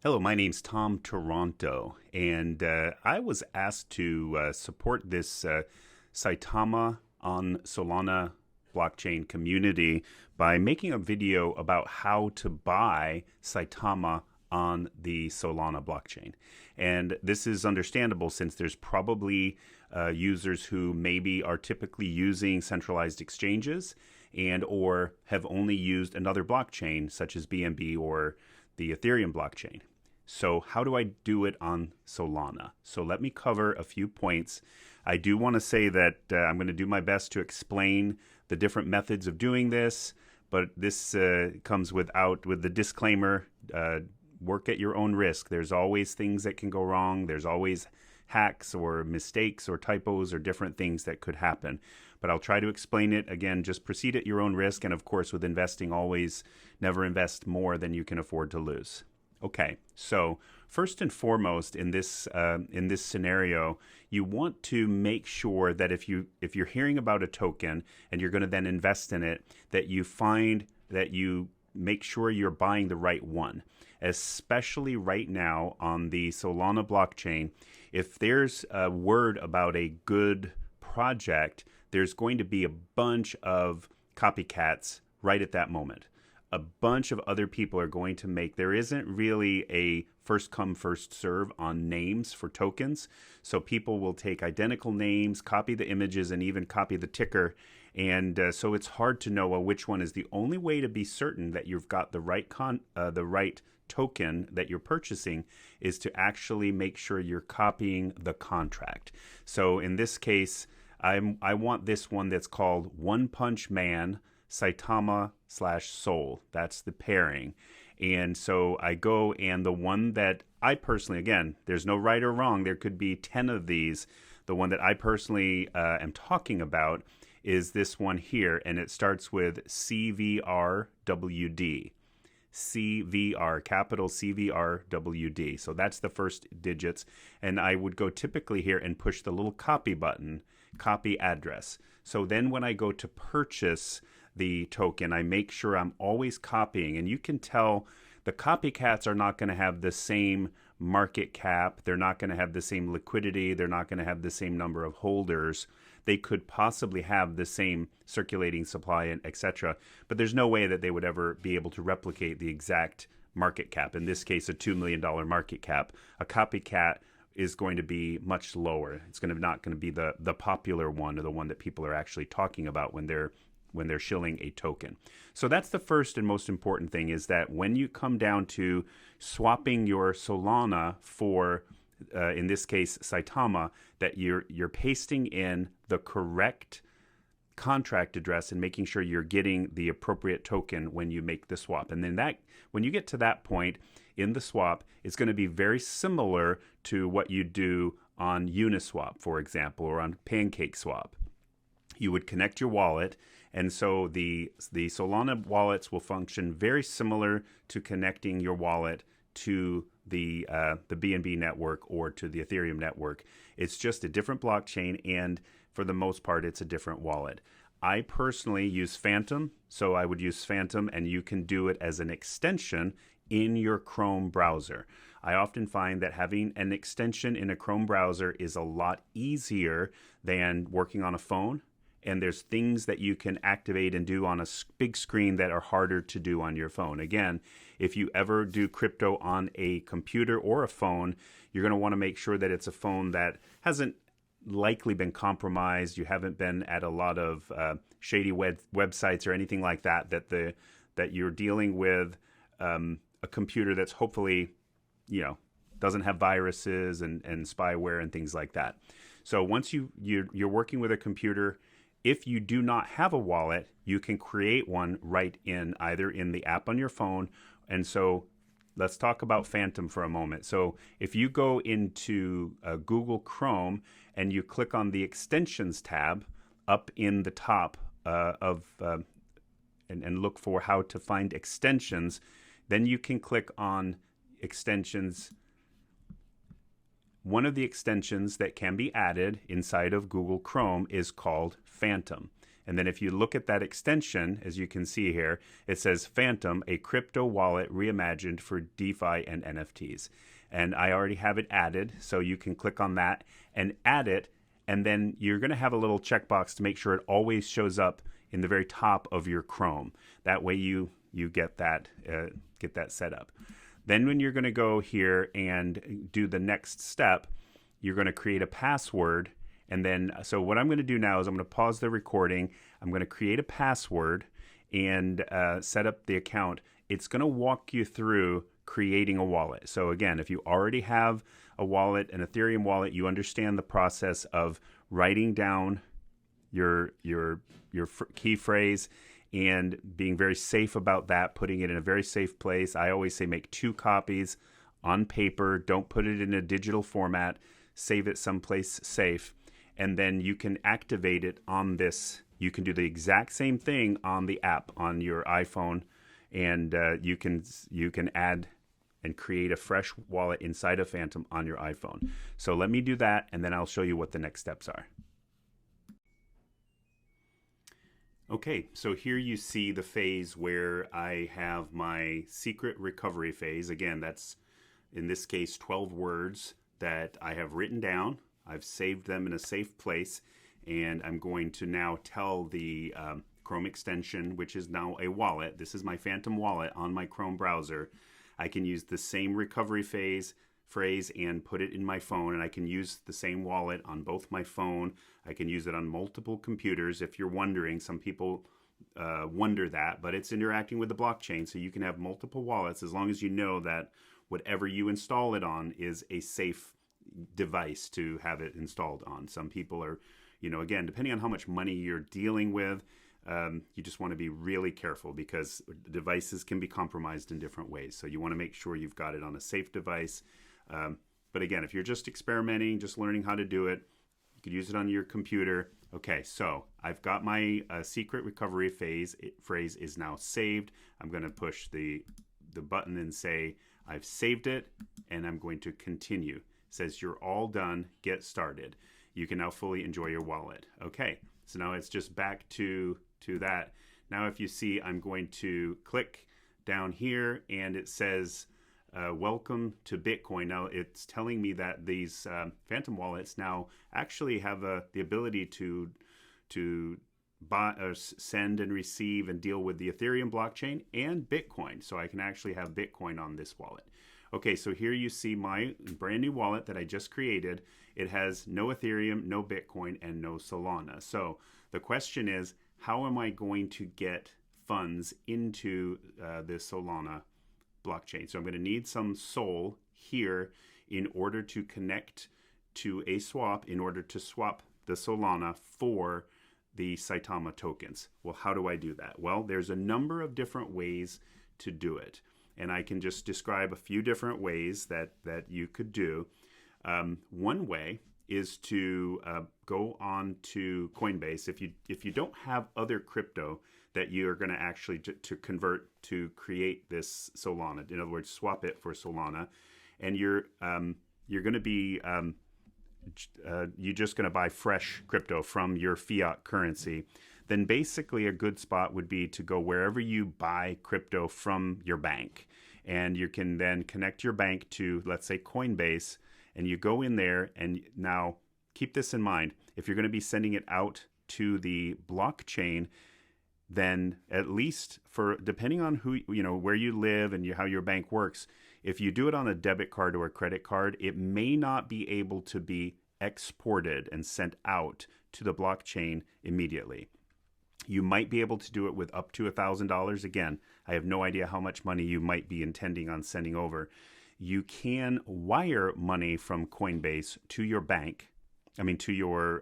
Hello, my name's Tom Toronto, and I was asked to support this Saitama on Solana blockchain community by making a video about how to buy Saitama on the Solana blockchain. And this is understandable since there's probably users who maybe are typically using centralized exchanges and or have only used another blockchain such as BNB or the Ethereum blockchain. So how do I do it on Solana? So let me cover a few points. I do want to say that I'm going to do my best to explain the different methods of doing this, but this comes with the disclaimer, work at your own risk. There's always things that can go wrong. There's always hacks or mistakes or typos or different things that could happen. But I'll try to explain it. Again, just proceed at your own risk. And of course, with investing, always never invest more than you can afford to lose. Okay, so first and foremost in this scenario, you want to make sure that if you're hearing about a token and you're going to then invest in it, that you make sure you're buying the right one. Especially right now on the Solana blockchain, if there's a word about a good project, there's going to be a bunch of copycats right at that moment. A bunch of other people are going to there isn't really a first come, first serve on names for tokens. So people will take identical names, copy the images, and even copy the ticker. And so it's hard to know which one is the only way to be certain that you've got the right token that you're purchasing is to actually make sure you're copying the contract. So in this case, I want this one that's called One Punch Man Saitama/Sol. That's the pairing. And so I go, and the one that I personally, again, there's no right or wrong. There could be 10 of these. The one that I personally am talking about is this one here, and it starts with CVRWD. CVR, capital CVRWD. So that's the first digits. And I would go typically here and push the little copy button, copy address. So then when I go to purchase the token, I make sure I'm always copying. And you can tell the copycats are not going to have the same market cap. They're not going to have the same liquidity. They're not going to have the same number of holders. They could possibly have the same circulating supply, and etc. But there's no way that they would ever be able to replicate the exact market cap. In this case, a $2 million market cap. A copycat is going to be much lower. It's not going to be the popular one, or the one that people are actually talking about when they're shilling a token. So that's the first and most important thing, is that when you come down to swapping your Solana for, in this case, Saitama, that you're pasting in the correct contract address and making sure you're getting the appropriate token when you make the swap. And then when you get to that point in the swap, it's going to be very similar to what you do on Uniswap, for example, or on PancakeSwap. You would connect your wallet, and so the Solana wallets will function very similar to connecting your wallet to the BNB network or to the Ethereum network. It's just a different blockchain, and for the most part, it's a different wallet. I personally use Phantom, so I would use Phantom, and you can do it as an extension in your Chrome browser. I often find that having an extension in a Chrome browser is a lot easier than working on a phone. And there's things that you can activate and do on a big screen that are harder to do on your phone. Again, if you ever do crypto on a computer or a phone, you're going to want to make sure that it's a phone that hasn't likely been compromised. You haven't been at a lot of shady websites or anything like that. That you're dealing with a computer that's hopefully, doesn't have viruses and spyware and things like that. So once you're working with a computer, if you do not have a wallet, you can create one either in the app on your phone. And so let's talk about Phantom for a moment. So if you go into Google Chrome and you click on the extensions tab up in the top and look for how to find extensions, then you can click on extensions. One of the extensions that can be added inside of Google Chrome is called Phantom. And then if you look at that extension, as you can see here, it says Phantom, a crypto wallet reimagined for DeFi and NFTs. And I already have it added, so you can click on that and add it. And then you're going to have a little checkbox to make sure it always shows up in the very top of your Chrome. That way you get that set up. Then when you're going to go here and do the next step, you're going to create a password. And then, so what I'm going to do now is I'm going to pause the recording. I'm going to create a password and set up the account. It's going to walk you through creating a wallet. So again, if you already have a wallet, an Ethereum wallet, you understand the process of writing down your key phrase and being very safe about that, putting it in a very safe place. I always say make 2 copies on paper. Don't put it in a digital format. Save it someplace safe. And then you can activate it on this. You can do the exact same thing on the app on your iPhone, and you can add and create a fresh wallet inside of Phantom on your iPhone. So let me do that, and then I'll show you what the next steps are. Okay, so here you see the phase where I have my secret recovery phase. Again, that's, in this case, 12 words that I have written down. I've saved them in a safe place, and I'm going to now tell the Chrome extension, which is now a wallet. This is my Phantom wallet on my Chrome browser. I can use the same recovery phrase and put it in my phone, and I can use the same wallet on both my phone. I can use it on multiple computers. If you're wondering, some people wonder that, but it's interacting with the blockchain, so you can have multiple wallets as long as you know that whatever you install it on is a safe device to have it installed on. Some people are, again, depending on how much money you're dealing with, you just want to be really careful because devices can be compromised in different ways. So you want to make sure you've got it on a safe device. But again, if you're just experimenting, just learning how to do it, you could use it on your computer. Okay, so I've got my secret recovery phrase is now saved. I'm going to push the button and say I've saved it, and I'm going to continue. It says you're all done. Get started. You can now fully enjoy your wallet. Okay, so now it's just back to that. Now if you see, I'm going to click down here, and it says welcome to Bitcoin. Now it's telling me that these Phantom wallets now actually have the ability to buy, send and receive and deal with the Ethereum blockchain and Bitcoin. So I can actually have Bitcoin on this wallet. Okay, so here you see my brand new wallet that I just created. It has no Ethereum, no Bitcoin, and no Solana. So the question is, how am I going to get funds into the Solana blockchain? So I'm going to need some Sol here in order to connect to a swap, in order to swap the Solana for the Saitama tokens. Well, how do I do that? Well, there's a number of different ways to do it. And I can just describe a few different ways that you could do. One way is to go on to Coinbase. If you don't have other crypto that you are going to actually to convert to create this Solana, in other words, swap it for Solana, and you're going to be you're just going to buy fresh crypto from your fiat currency, then basically a good spot would be to go wherever you buy crypto from your bank. And you can then connect your bank to, let's say, Coinbase, and you go in there. And now keep this in mind. If you're going to be sending it out to the blockchain, then at least depending on where you live and how your bank works, if you do it on a debit card or a credit card, it may not be able to be exported and sent out to the blockchain immediately. You might be able to do it with up to $1,000. Again, I have no idea how much money you might be intending on sending over. You can wire money from Coinbase to your bank. To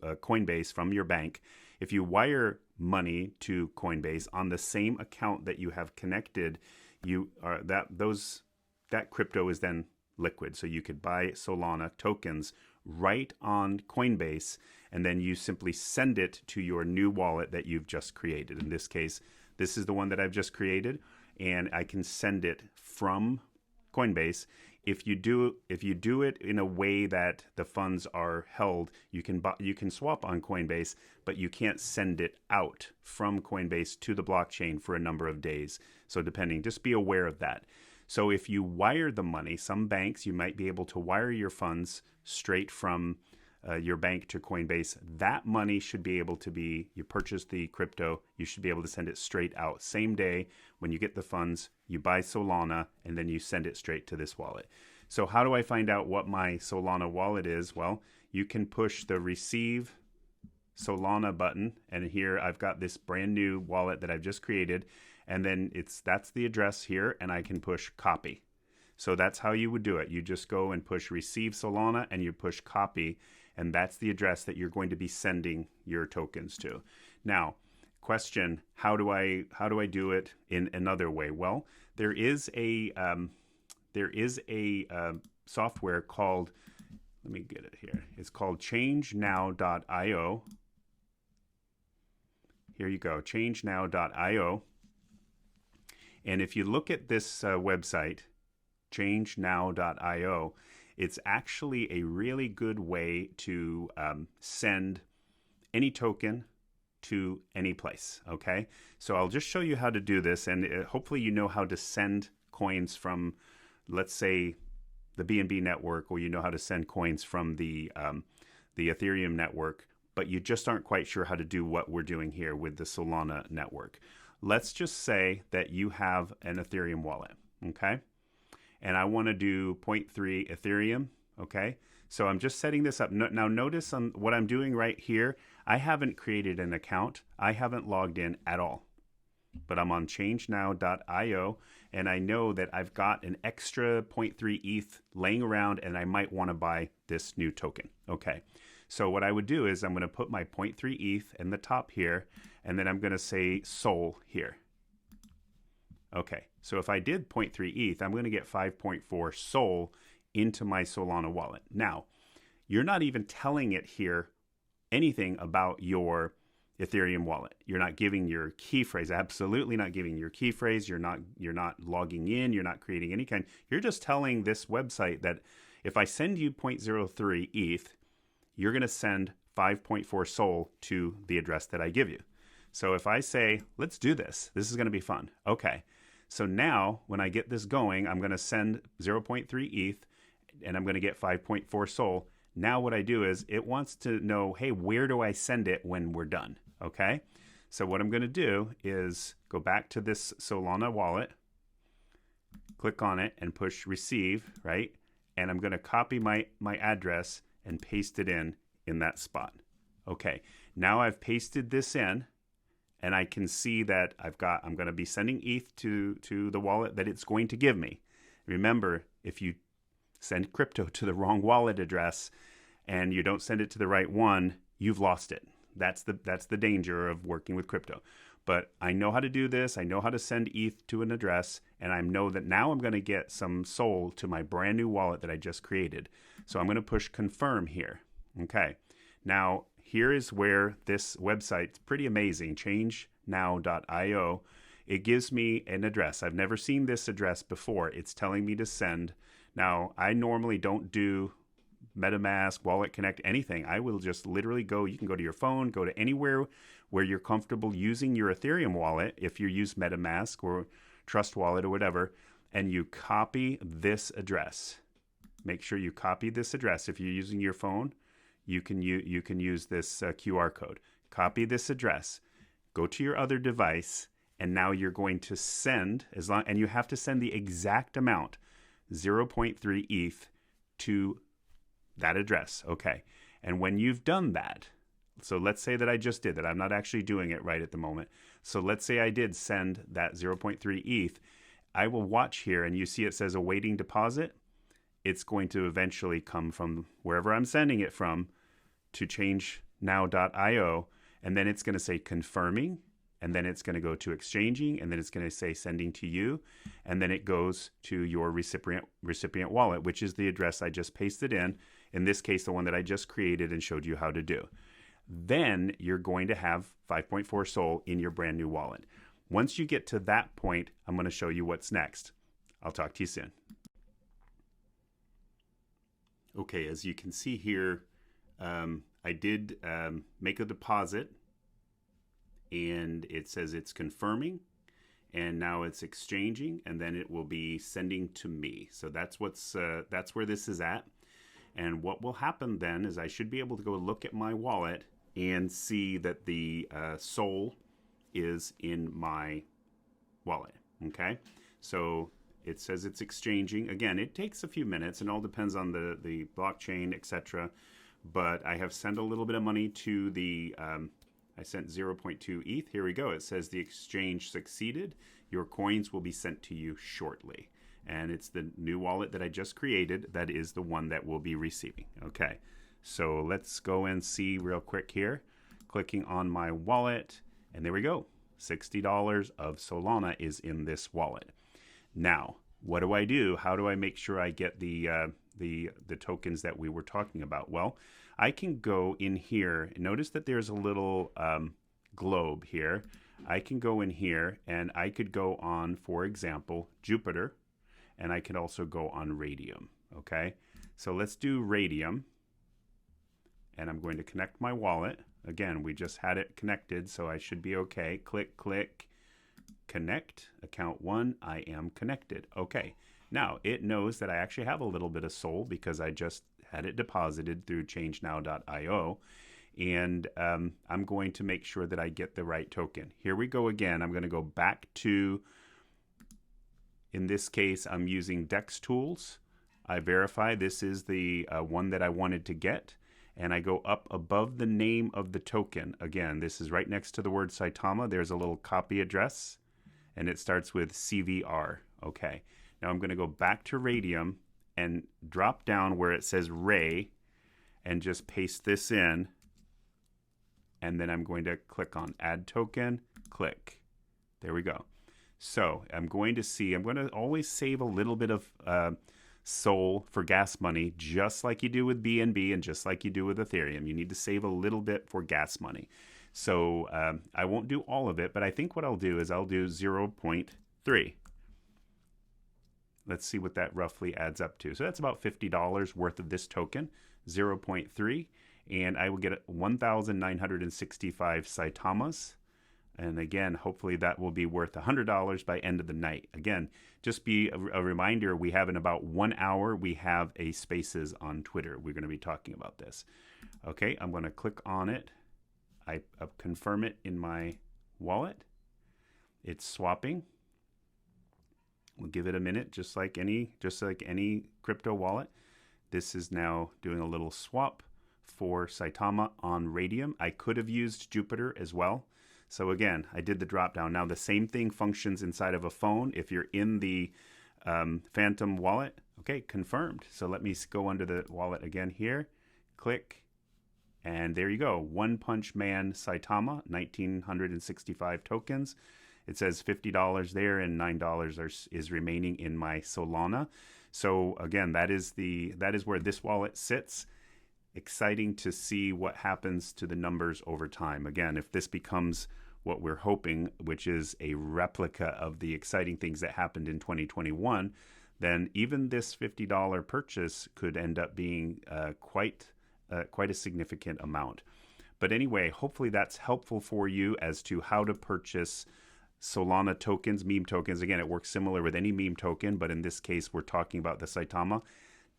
Coinbase from your bank. If you wire money to Coinbase on the same account that you have connected, that crypto is then liquid. So you could buy Solana tokens right on Coinbase, and then you simply send it to your new wallet that you've just created. In this case, this is the one that I've just created, and I can send it from Coinbase If you do it in a way that the funds are held, you can swap on Coinbase, but you can't send it out from Coinbase to the blockchain for a number of days. So depending, just be aware of that. So if you wire the money, some banks, you might be able to wire your funds straight from your bank to Coinbase. That money should be able to be, you purchase the crypto, you should be able to send it straight out. Same day when you get the funds, you buy Solana, and then you send it straight to this wallet. So how do I find out what my Solana wallet is? Well, you can push the receive Solana button, and here I've got this brand new wallet that I've just created, and then that's the address here, and I can push copy. So that's how you would do it. You just go and push receive Solana and you push copy, and that's the address that you're going to be sending your tokens to. Now, question, how do I do it in another way? Well, there is a software called, let me get it here. It's called ChangNow.io. Here you go, ChangNow.io. And if you look at this website, ChangNow.io, it's actually a really good way to send any token to any place, okay? So I'll just show you how to do this, and hopefully you know how to send coins from, let's say, the BNB network, or you know how to send coins from the Ethereum network, but you just aren't quite sure how to do what we're doing here with the Solana network. Let's just say that you have an Ethereum wallet, okay? And I want to do 0.3 Ethereum, okay? So I'm just setting this up. Now notice on what I'm doing right here, I haven't created an account. I haven't logged in at all. But I'm on ChangNow.io, and I know that I've got an extra 0.3 ETH laying around, and I might want to buy this new token, okay? So what I would do is I'm going to put my 0.3 ETH in the top here, and then I'm going to say Sol here. Okay, so if I did 0.3 ETH, I'm going to get 5.4 Sol into my Solana wallet. Now, you're not even telling it here anything about your Ethereum wallet. You're not giving your key phrase, absolutely not giving your key phrase. You're not logging in, you're not creating any kind. You're just telling this website that if I send you 0.03 ETH, you're going to send 5.4 Sol to the address that I give you. So if I say, let's do this, this is going to be fun. Okay. So now when I get this going, I'm going to send 0.3 ETH and I'm going to get 5.4 Sol. Now what I do is it wants to know, hey, where do I send it when we're done? Okay. So what I'm going to do is go back to this Solana wallet, click on it and push receive, right? And I'm going to copy my address and paste it in that spot. Okay. Now I've pasted this in. And I can see that I'm going to be sending ETH to the wallet that it's going to give me. Remember, if you send crypto to the wrong wallet address and you don't send it to the right one, you've lost it. That's the danger of working with crypto. But I know how to do this. I know how to send ETH to an address, and I know that now I'm going to get some Sol to my brand new wallet that I just created. So I'm going to push confirm here. Okay. Now, here is where this website's pretty amazing, ChangNow.io. It gives me an address. I've never seen this address before. It's telling me to send. Now, I normally don't do MetaMask, Wallet Connect, anything. I will just literally go, you can go to your phone, go to anywhere where you're comfortable using your Ethereum wallet, if you use MetaMask or Trust Wallet or whatever, and you copy this address. Make sure you copy this address. If you're using your phone, you can use this QR code. Copy this address, go to your other device, and now you're going to send, and you have to send the exact amount, 0.3 ETH, to that address. Okay. And when you've done that, so let's say that I just did that. I'm not actually doing it right at the moment. So let's say I did send that 0.3 ETH. I will watch here, and you see it says awaiting deposit. It's going to eventually come from wherever I'm sending it from to ChangNow.io, and then it's going to say confirming, and then it's going to go to exchanging, and then it's going to say sending to you, and then it goes to your recipient wallet, which is the address I just pasted in this case, the one that I just created and showed you how to do. Then you're going to have 5.4 Sol in your brand new wallet. Once you get to that point, I'm going to show you what's next. I'll talk to you soon. Okay, as you can see here, I did make a deposit, and it says it's confirming, and now it's exchanging, and then it will be sending to me. So that's where this is at. And what will happen then is I should be able to go look at my wallet and see that the SOL is in my wallet. Okay, so it says it's exchanging. Again, it takes a few minutes, and all depends on the blockchain, etc. But I have sent a little bit of money to the. I sent 0.2 ETH. Here we go. It says the exchange succeeded. Your coins will be sent to you shortly. And it's the new wallet that I just created that is the one that we'll be receiving. Okay, so let's go and see real quick here. Clicking on my wallet, and there we go. $60 of Solana is in this wallet. Now, what do I do? How do I make sure I get the tokens that we were talking about? Well, I can go in here. Notice that there's a little globe here. I can go in here, and I could go on, for example, Jupiter, and I can also go on Radium. Okay, so let's do Radium, and I'm going to connect my wallet. Again, we just had it connected, so I should be okay. Click, click, connect, account 1, I am connected. Okay, now it knows that I actually have a little bit of SOL because I just had it deposited through ChangNow.io, and I'm going to make sure that I get the right token. Here we go again. I'm going to go back to, in this case, I'm using Dex Tools. I verify this is the one that I wanted to get. And I go up above the name of the token. Again, this is right next to the word Saitama. There's a little copy address, and it starts with CVR. Okay, now I'm going to go back to Radium and drop down where it says Ray and just paste this in. And then I'm going to click on Add Token, click. There we go. So I'm going to always save a little bit of SOL for gas money, just like you do with BNB and just like you do with Ethereum. You need to save a little bit for gas money. So I won't do all of it, but I think what I'll do is I'll do 0.3. Let's see what that roughly adds up to. So that's about $50 worth of this token, 0.3, and I will get 1,965 Saitamas. And again, hopefully that will be worth $100 by end of the night. Again, just be a reminder, we have in about 1 hour, we have a Spaces on Twitter. We're going to be talking about this. Okay, I'm going to click on it. I confirm it in my wallet. It's swapping. We'll give it a minute, just like any crypto wallet. This is now doing a little swap for Saitama on Radium. I could have used Jupiter as well. So again, I did the drop down. Now the same thing functions inside of a phone. If you're in the Phantom wallet, okay, confirmed. So let me go under the wallet again here, click, and there you go. One Punch Man Saitama, 1,965 tokens. It says $50 there, and $9 is remaining in my Solana. So again, that is where this wallet sits. Exciting to see what happens to the numbers over time. Again, if this becomes what we're hoping, which is a replica of the exciting things that happened in 2021, then even this $50 purchase could end up being quite a significant amount. But anyway, hopefully that's helpful for you as to how to purchase Solana tokens, meme tokens. Again, it works similar with any meme token, but in this case, we're talking about the Saitama.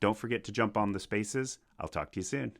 Don't forget to jump on the Spaces. I'll talk to you soon.